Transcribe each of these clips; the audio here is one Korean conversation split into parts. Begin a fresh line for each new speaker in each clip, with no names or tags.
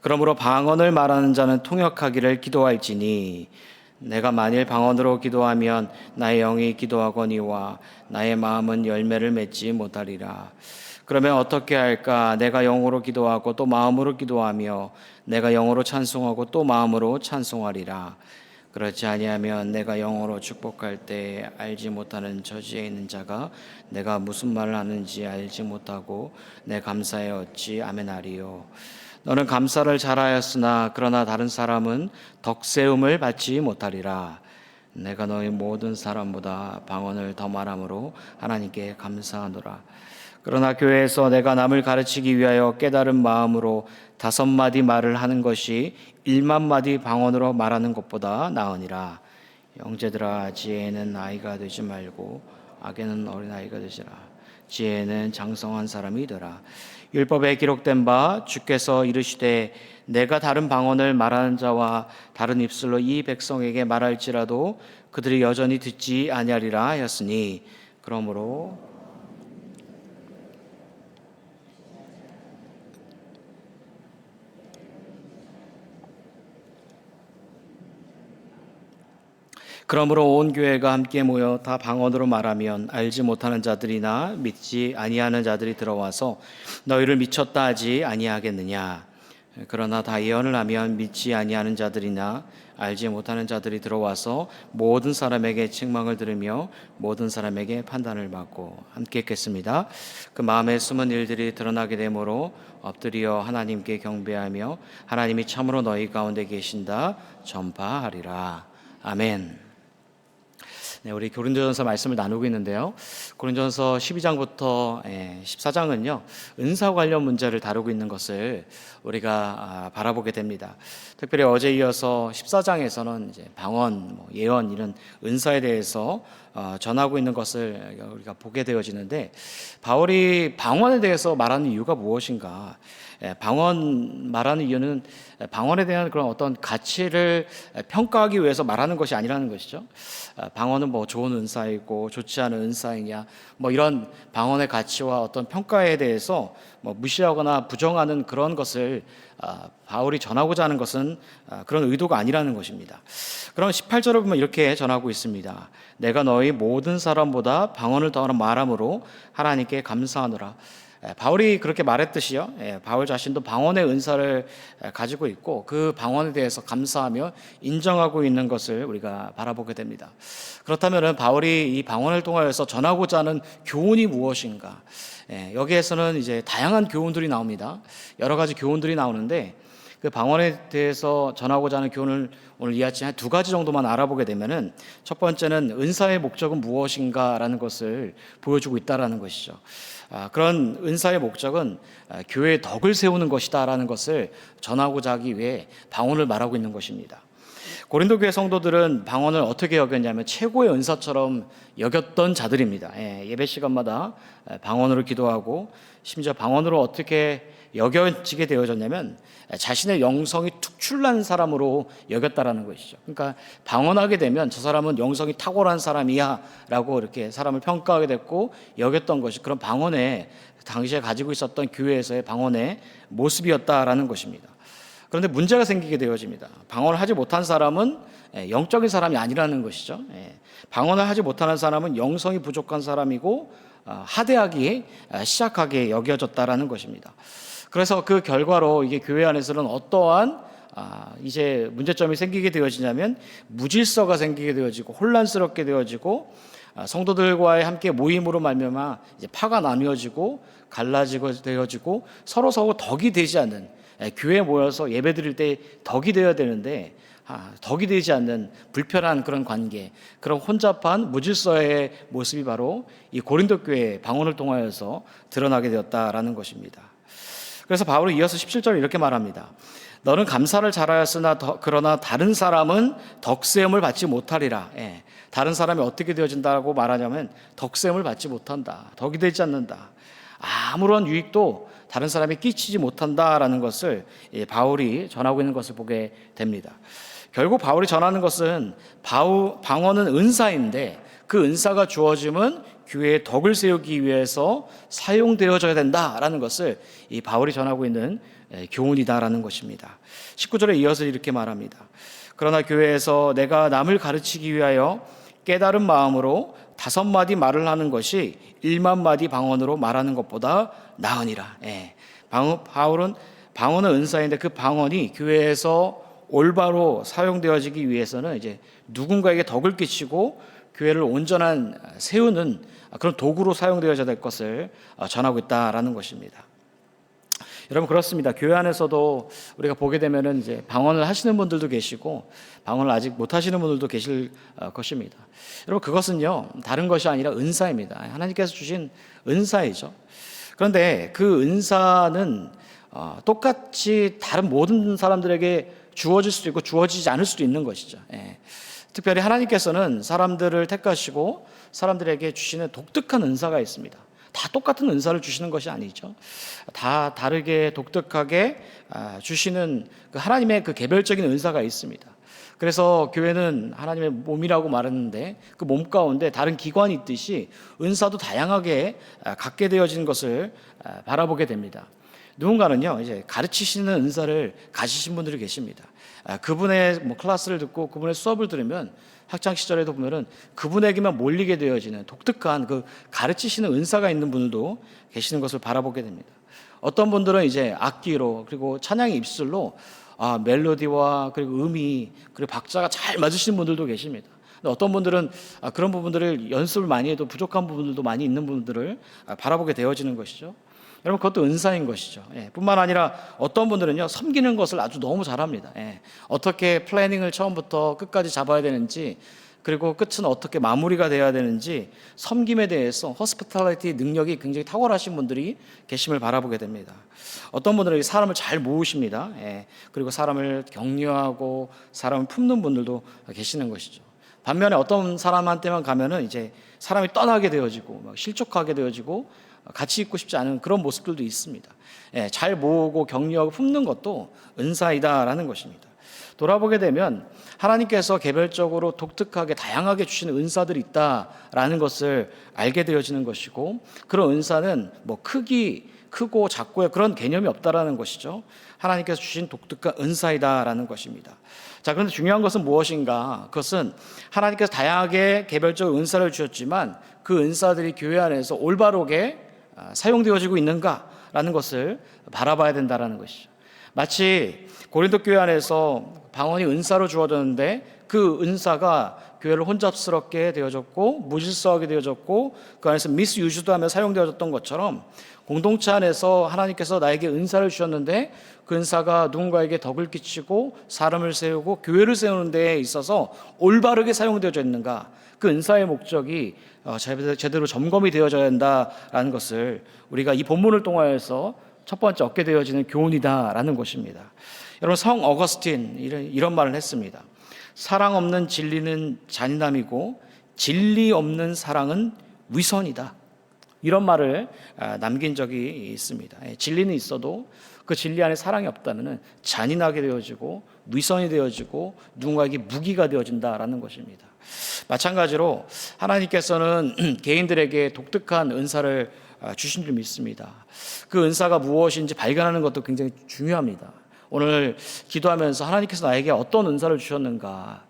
그러므로 방언을 말하는 자는 통역하기를 기도할지니 내가 만일 방언으로 기도하면 나의 영이 기도하거니와 나의 마음은 열매를 맺지 못하리라. 그러면 어떻게 할까? 내가 영으로 기도하고 또 마음으로 기도하며 내가 영으로 찬송하고 또 마음으로 찬송하리라. 그렇지 아니하면 내가 영어로 축복할 때 알지 못하는 저지에 있는 자가 내가 무슨 말을 하는지 알지 못하고 내 감사에 어찌 아멘하리요. 너는 감사를 잘하였으나 그러나 다른 사람은 덕세움을 받지 못하리라. 내가 너희 모든 사람보다 방언을 더 말함으로 하나님께 감사하노라. 그러나 교회에서 내가 남을 가르치기 위하여 깨달은 마음으로 5마디 말을 하는 것이 1만마디 방언으로 말하는 것보다 나으니라. 형제들아, 지혜에는 나이가 되지 말고 악에는 어린아이가 되시라. 지혜는 장성한 사람이 되라. 율법에 기록된 바 주께서 이르시되 내가 다른 방언을 말하는 자와 다른 입술로 이 백성에게 말할지라도 그들이 여전히 듣지 아니하리라 하였으니 그러므로 온 교회가 함께 모여 다 방언으로 말하면 알지 못하는 자들이나 믿지 아니하는 자들이 들어와서 너희를 미쳤다 하지 아니하겠느냐. 그러나 다 예언을 하면 믿지 아니하는 자들이나 알지 못하는 자들이 들어와서 모든 사람에게 책망을 들으며 모든 사람에게 판단을 받고. 함께 읽겠습니다. 그 마음에 숨은 일들이 드러나게 되므로 엎드려 하나님께 경배하며 하나님이 참으로 너희 가운데 계신다 전파하리라. 아멘. 네, 우리 고린도전서 말씀을 나누고 있는데요. 고린도전서 12장부터 14장은요. 은사 관련 문제를 다루고 있는 것을 우리가 바라보게 됩니다. 특별히 어제 이어서 14장에서는 이제 방언, 예언 이런 은사에 대해서 전하고 있는 것을 우리가 보게 되어지는데 바울이 방언에 대해서 말하는 이유가 무엇인가? 방언 말하는 이유는 방언에 대한 그런 어떤 가치를 평가하기 위해서 말하는 것이 아니라는 것이죠. 방언은 뭐 좋은 은사이고 좋지 않은 은사이냐, 뭐 이런 방언의 가치와 어떤 평가에 대해서 뭐 무시하거나 부정하는 그런 것을 바울이 전하고자 하는 것은 그런 의도가 아니라는 것입니다. 그럼 18절을 보면 이렇게 전하고 있습니다. 내가 너희 모든 사람보다 방언을 더 말함으로 하나님께 감사하노라. 바울이 그렇게 말했듯이요. 바울 자신도 방언의 은사를 가지고 있고 그 방언에 대해서 감사하며 인정하고 있는 것을 우리가 바라보게 됩니다. 그렇다면 바울이 이 방언을 통하여서 전하고자 하는 교훈이 무엇인가? 여기에서는 이제 다양한 교훈들이 나옵니다. 여러 가지 교훈들이 나오는데 그 방언에 대해서 전하고자 하는 교훈을 오늘 이해하지 한 2가지 정도만 알아보게 되면은 첫 번째는 은사의 목적은 무엇인가라는 것을 보여주고 있다라는 것이죠. 그런 은사의 목적은 교회의 덕을 세우는 것이다라는 것을 전하고자 하기 위해 방언을 말하고 있는 것입니다. 고린도 교회 성도들은 방언을 어떻게 여겼냐면 최고의 은사처럼 여겼던 자들입니다. 예배 시간마다 방언으로 기도하고 심지어 방언으로 어떻게 여겨지게 되어졌냐면 자신의 영성이 특출난 사람으로 여겼다라는 것이죠. 그러니까 방언하게 되면 저 사람은 영성이 탁월한 사람이야 라고 이렇게 사람을 평가하게 됐고 여겼던 것이 그런 방언에 당시에 가지고 있었던 교회에서의 방언의 모습이었다라는 것입니다. 그런데 문제가 생기게 되어집니다. 방언을 하지 못한 사람은 영적인 사람이 아니라는 것이죠. 방언을 하지 못하는 사람은 영성이 부족한 사람이고 하대하기에 시작하게 여겨졌다라는 것입니다. 그래서 그 결과로 이게 교회 안에서는 어떠한 이제 문제점이 생기게 되어지냐면 무질서가 생기게 되어지고 혼란스럽게 되어지고 성도들과의 함께 모임으로 말미암아 이제 파가 나뉘어지고 갈라지고 되어지고 서로 덕이 되지 않는 교회에 모여서 예배 드릴 때 덕이 되어야 되는데 덕이 되지 않는 불편한 그런 관계, 그런 혼잡한 무질서의 모습이 바로 이 고린도 교회의 방언을 통하여서 드러나게 되었다라는 것입니다. 그래서 바울은 이어서 17절에 이렇게 말합니다. 너는 감사를 잘하였으나 그러나 다른 사람은 덕세움을 받지 못하리라. 다른 사람이 어떻게 되어진다고 말하냐면 덕세움을 받지 못한다. 덕이 되지 않는다. 아무런 유익도 다른 사람이 끼치지 못한다라는 것을 바울이 전하고 있는 것을 보게 됩니다. 결국 바울이 전하는 것은 방언은 은사인데 그 은사가 주어지면 교회의 덕을 세우기 위해서 사용되어져야 된다라는 것을 이 바울이 전하고 있는 교훈이다라는 것입니다. 19절에 이어서 이렇게 말합니다. 그러나 교회에서 내가 남을 가르치기 위하여 깨달은 마음으로 5마디 말을 하는 것이 1만 마디 방언으로 말하는 것보다 나으니라. 바울은 방언은 은사인데 그 방언이 교회에서 올바로 사용되어지기 위해서는 이제 누군가에게 덕을 끼치고 교회를 온전한 세우는 그런 도구로 사용되어야 될 것을 전하고 있다라는 것입니다. 여러분, 그렇습니다. 교회 안에서도 우리가 보게 되면은 이제 방언을 하시는 분들도 계시고 방언을 아직 못 하시는 분들도 계실 것입니다. 여러분, 그것은요 다른 것이 아니라 은사입니다. 하나님께서 주신 은사이죠. 그런데 그 은사는 똑같이 다른 모든 사람들에게 주어질 수도 있고 주어지지 않을 수도 있는 것이죠. 특별히 하나님께서는 사람들을 택하시고 사람들에게 주시는 독특한 은사가 있습니다. 다 똑같은 은사를 주시는 것이 아니죠. 다 다르게 독특하게 주시는 그 하나님의 그 개별적인 은사가 있습니다. 그래서 교회는 하나님의 몸이라고 말했는데 그 몸 가운데 다른 기관이 있듯이 은사도 다양하게 갖게 되어진 것을 바라보게 됩니다. 누군가는요 이제 가르치시는 은사를 가지신 분들이 계십니다. 그분의 클래스를 듣고 그분의 수업을 들으면 학창 시절에도 보면은 그분에게만 몰리게 되어지는 독특한 그 가르치시는 은사가 있는 분들도 계시는 것을 바라보게 됩니다. 어떤 분들은 이제 악기로 그리고 찬양의 입술로 멜로디와 그리고 음이 그리고 박자가 잘 맞으시는 분들도 계십니다. 어떤 분들은 그런 부분들을 연습을 많이 해도 부족한 부분들도 많이 있는 분들을 바라보게 되어지는 것이죠. 여러분, 그것도 은사인 것이죠. 뿐만 아니라 어떤 분들은요 섬기는 것을 아주 너무 잘합니다. 어떻게 플래닝을 처음부터 끝까지 잡아야 되는지 그리고 끝은 어떻게 마무리가 되어야 되는지 섬김에 대해서 호스피탈리티 능력이 굉장히 탁월하신 분들이 계심을 바라보게 됩니다. 어떤 분들은 사람을 잘 모으십니다. 그리고 사람을 격려하고 사람을 품는 분들도 계시는 것이죠. 반면에 어떤 사람한테만 가면은 이제 사람이 떠나게 되어지고 막 실족하게 되어지고 같이 있고 싶지 않은 그런 모습들도 있습니다. 잘 모으고 격려하고 품는 것도 은사이다라는 것입니다. 돌아보게 되면 하나님께서 개별적으로 독특하게 다양하게 주시는 은사들이 있다라는 것을 알게 되어지는 것이고 그런 은사는 뭐 크고 작고의 그런 개념이 없다라는 것이죠. 하나님께서 주신 독특한 은사이다라는 것입니다. 자, 그런데 중요한 것은 무엇인가? 그것은 하나님께서 다양하게 개별적 은사를 주셨지만 그 은사들이 교회 안에서 올바르게 사용되어지고 있는가라는 것을 바라봐야 된다라는 것이죠. 마치 고린도 교회 안에서 방언이 은사로 주어졌는데 그 은사가 교회를 혼잡스럽게 되어졌고 무질서하게 되어졌고 그 안에서 미스유즈도 하며 사용되어졌던 것처럼 공동체 안에서 하나님께서 나에게 은사를 주셨는데 그 은사가 누군가에게 덕을 끼치고 사람을 세우고 교회를 세우는 데에 있어서 올바르게 사용되어져 있는가, 그 은사의 목적이 제대로 점검이 되어져야 한다라는 것을 우리가 이 본문을 통하여서 첫 번째 얻게 되어지는 교훈이다라는 것입니다. 여러분, 성 어거스틴 이런 말을 했습니다. 사랑 없는 진리는 잔인함이고 진리 없는 사랑은 위선이다. 이런 말을 남긴 적이 있습니다. 진리는 있어도 그 진리 안에 사랑이 없다면 잔인하게 되어지고 위선이 되어지고 누군가에게 무기가 되어진다라는 것입니다. 마찬가지로 하나님께서는 개인들에게 독특한 은사를 주신 줄 믿습니다. 그 은사가 무엇인지 발견하는 것도 굉장히 중요합니다. 오늘 기도하면서 하나님께서 나에게 어떤 은사를 주셨는가,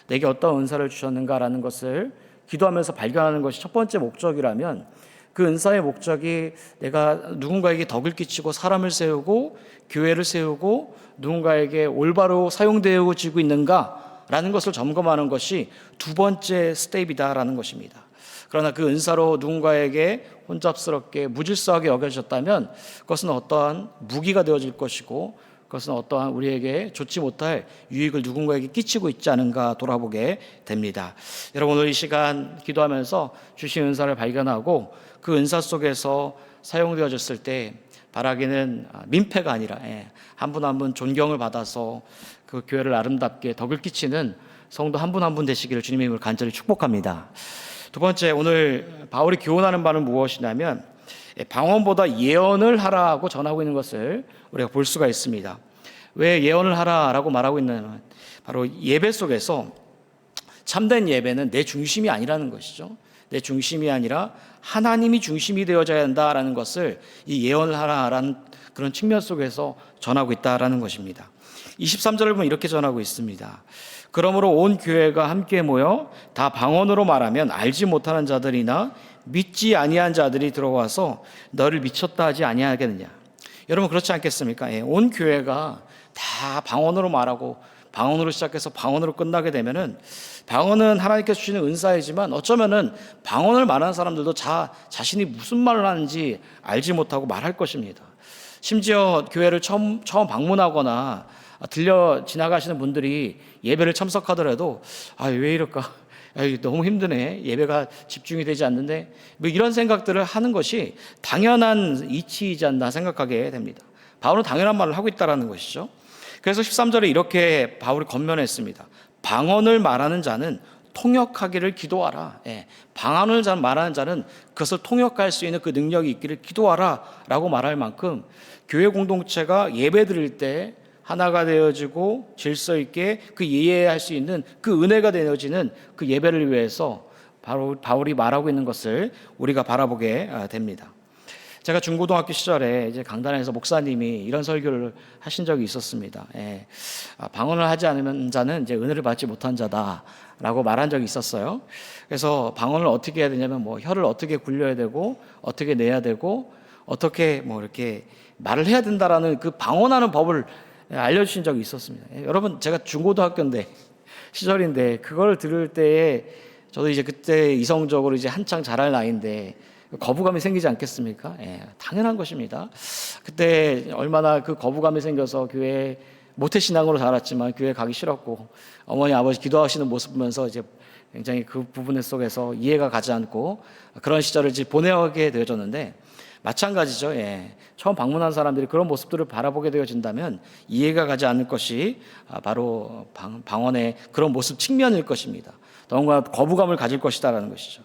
내게 어떤 은사를 주셨는가라는 것을 기도하면서 발견하는 것이 첫 번째 목적이라면 그 은사의 목적이 내가 누군가에게 덕을 끼치고 사람을 세우고 교회를 세우고 누군가에게 올바로 사용되어지고 있는가라는 것을 점검하는 것이 두 번째 스텝이다라는 것입니다. 그러나 그 은사로 누군가에게 혼잡스럽게 무질서하게 여겨졌다면 그것은 어떠한 무기가 되어질 것이고 그것은 어떠한 우리에게 좋지 못할 유익을 누군가에게 끼치고 있지 않은가 돌아보게 됩니다. 여러분, 오늘 이 시간 기도하면서 주신 은사를 발견하고 그 은사 속에서 사용되어졌을 때 바라기는 민폐가 아니라 한 분 한 분 존경을 받아서 그 교회를 아름답게 덕을 끼치는 성도 한 분 한 분 되시기를 주님의 이름으로 간절히 축복합니다. 두 번째, 오늘 바울이 교훈하는 바는 무엇이냐면 방언보다 예언을 하라고 전하고 있는 것을 우리가 볼 수가 있습니다. 왜 예언을 하라라고 말하고 있냐면 바로 예배 속에서 참된 예배는 내 중심이 아니라는 것이죠. 내 중심이 아니라 하나님이 중심이 되어져야 한다라는 것을 이 예언을 하라라는 그런 측면 속에서 전하고 있다라는 것입니다. 23절을 보면 이렇게 전하고 있습니다. 그러므로 온 교회가 함께 모여 다 방언으로 말하면 알지 못하는 자들이나 믿지 아니한 자들이 들어와서 너를 미쳤다 하지 아니하겠느냐. 여러분 그렇지 않겠습니까? 온 교회가 다 방언으로 말하고 방언으로 시작해서 방언으로 끝나게 되면은, 방언은 하나님께서 주시는 은사이지만 어쩌면은 방언을 말하는 사람들도 자신이 무슨 말을 하는지 알지 못하고 말할 것입니다. 심지어 교회를 처음 방문하거나 들려 지나가시는 분들이 예배를 참석하더라도 왜 이럴까? 너무 힘드네. 예배가 집중이 되지 않는데, 뭐 이런 생각들을 하는 것이 당연한 이치이지 않나 생각하게 됩니다. 바울은 당연한 말을 하고 있다는 것이죠. 그래서 13절에 이렇게 바울이 권면했습니다. 방언을 말하는 자는 통역하기를 기도하라. 방언을 말하는 자는 그것을 통역할 수 있는 그 능력이 있기를 기도하라 라고 말할 만큼, 교회 공동체가 예배 드릴 때 하나가 되어지고 질서 있게 그 이해할 수 있는 그 은혜가 되어지는 그 예배를 위해서 바울이 말하고 있는 것을 우리가 바라보게 됩니다. 제가 중고등학교 시절에 이제 강단에서 목사님이 이런 설교를 하신 적이 있었습니다. 방언을 하지 않으면 자는 이제 은혜를 받지 못한 자다라고 말한 적이 있었어요. 그래서 방언을 어떻게 해야 되냐면, 혀를 어떻게 굴려야 되고 어떻게 내야 되고 어떻게 이렇게 말을 해야 된다라는 그 방언하는 법을 알려주신 적이 있었습니다. 여러분, 제가 중고등학교인데 시절인데 그걸 들을 때에 저도 이제 그때 이성적으로 이제 한창 자랄 나이인데 거부감이 생기지 않겠습니까? 당연한 것입니다. 그때 얼마나 그 거부감이 생겨서 교회 모태신앙으로 자랐지만 교회 가기 싫었고, 어머니 아버지 기도하시는 모습 보면서 이제 굉장히 그 부분 속에서 이해가 가지 않고 그런 시절을 이제 보내게 되어졌는데, 마찬가지죠. 처음 방문한 사람들이 그런 모습들을 바라보게 되어진다면 이해가 가지 않을 것이 바로 방언의 그런 모습 측면일 것입니다. 더군다나 거부감을 가질 것이다라는 것이죠.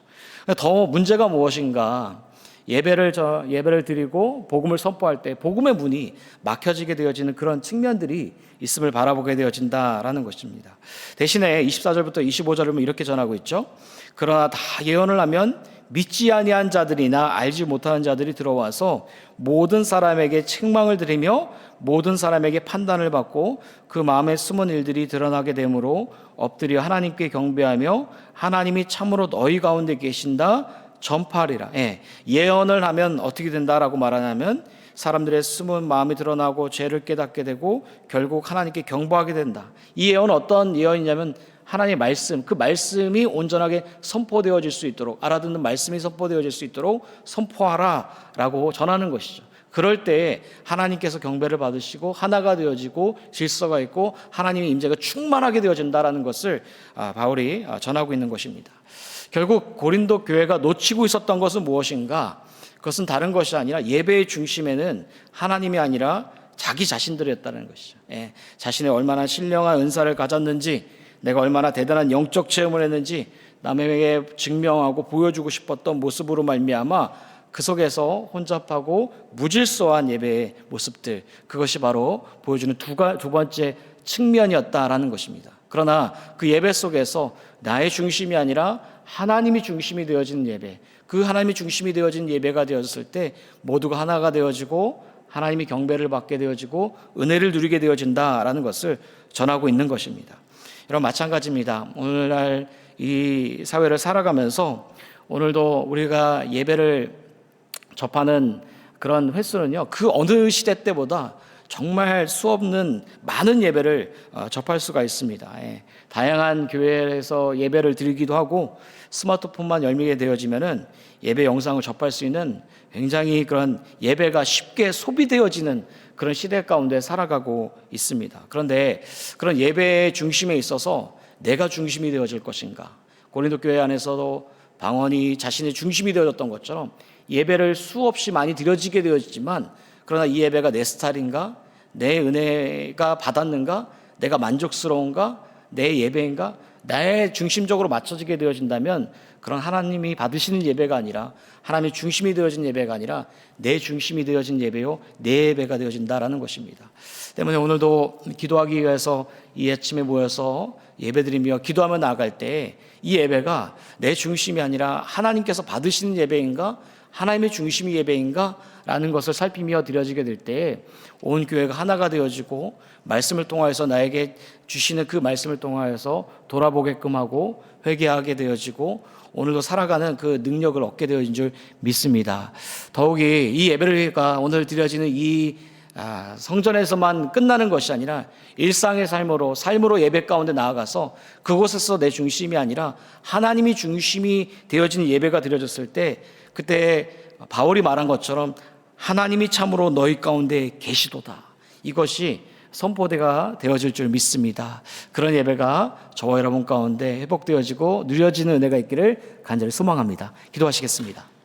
더 문제가 무엇인가? 예배를 드리고 복음을 선포할 때 복음의 문이 막혀지게 되어지는 그런 측면들이 있음을 바라보게 되어진다라는 것입니다. 대신에 24절부터 25절을 보면 이렇게 전하고 있죠. 그러나 다 예언을 하면 믿지 아니한 자들이나 알지 못하는 자들이 들어와서 모든 사람에게 책망을 드리며 모든 사람에게 판단을 받고 그 마음에 숨은 일들이 드러나게 되므로 엎드려 하나님께 경배하며 하나님이 참으로 너희 가운데 계신다 전파하리라. 예언을 하면 어떻게 된다라고 말하냐면, 사람들의 숨은 마음이 드러나고 죄를 깨닫게 되고 결국 하나님께 경배하게 된다. 이 예언은 어떤 예언이냐면, 하나님의 말씀, 그 말씀이 온전하게 선포되어질 수 있도록, 알아듣는 말씀이 선포되어질 수 있도록 선포하라라고 전하는 것이죠. 그럴 때 하나님께서 경배를 받으시고 하나가 되어지고 질서가 있고 하나님의 임재가 충만하게 되어진다라는 것을 바울이 전하고 있는 것입니다. 결국 고린도 교회가 놓치고 있었던 것은 무엇인가? 그것은 다른 것이 아니라 예배의 중심에는 하나님이 아니라 자기 자신들이었다는 것이죠. 자신의 얼마나 신령한 은사를 가졌는지, 내가 얼마나 대단한 영적 체험을 했는지 남에게 증명하고 보여주고 싶었던 모습으로 말미암아 그 속에서 혼잡하고 무질서한 예배의 모습들, 그것이 바로 보여주는 두 번째 측면이었다라는 것입니다. 그러나 그 예배 속에서 나의 중심이 아니라 하나님이 중심이 되어진 예배, 그 하나님이 중심이 되어진 예배가 되어졌을 때 모두가 하나가 되어지고 하나님이 경배를 받게 되어지고 은혜를 누리게 되어진다라는 것을 전하고 있는 것입니다. 여러분, 마찬가지입니다. 오늘날 이 사회를 살아가면서 오늘도 우리가 예배를 접하는 그런 횟수는요, 그 어느 시대 때보다 정말 수없는 많은 예배를 접할 수가 있습니다. 다양한 교회에서 예배를 드리기도 하고, 스마트폰만 열리게 되어지면은 예배 영상을 접할 수 있는 굉장히 그런 예배가 쉽게 소비되어지는 그런 시대 가운데 살아가고 있습니다. 그런데 그런 예배의 중심에 있어서 내가 중심이 되어질 것인가? 고린도 교회 안에서도 방언이 자신의 중심이 되어졌던 것처럼 예배를 수없이 많이 드려지게 되어지지만, 그러나 이 예배가 내 스타일인가? 내 은혜가 받았는가? 내가 만족스러운가? 내 예배인가? 나의 중심적으로 맞춰지게 되어진다면 그런 하나님이 받으시는 예배가 아니라 하나님의 중심이 되어진 예배가 아니라 내 중심이 되어진 예배요 내 예배가 되어진다라는 것입니다. 때문에 오늘도 기도하기 위해서 이 아침에 모여서 예배드리며 기도하며 나아갈 때 이 예배가 내 중심이 아니라 하나님께서 받으시는 예배인가 하나님의 중심이 예배인가 라는 것을 살피며 드려지게 될 때 온 교회가 하나가 되어지고 말씀을 통하여서 나에게 주시는 그 말씀을 통하여서 돌아보게끔 하고 회개하게 되어지고 오늘도 살아가는 그 능력을 얻게 되어진 줄 믿습니다. 더욱이 이 예배가 오늘 드려지는 이 성전에서만 끝나는 것이 아니라 일상의 삶으로 예배 가운데 나아가서 그곳에서 내 중심이 아니라 하나님이 중심이 되어지는 예배가 드려졌을 때 그때 바울이 말한 것처럼 하나님이 참으로 너희 가운데 계시도다. 이것이 선포대가 되어질 줄 믿습니다. 그런 예배가 저와 여러분 가운데 회복되어지고 누려지는 은혜가 있기를 간절히 소망합니다. 기도하시겠습니다.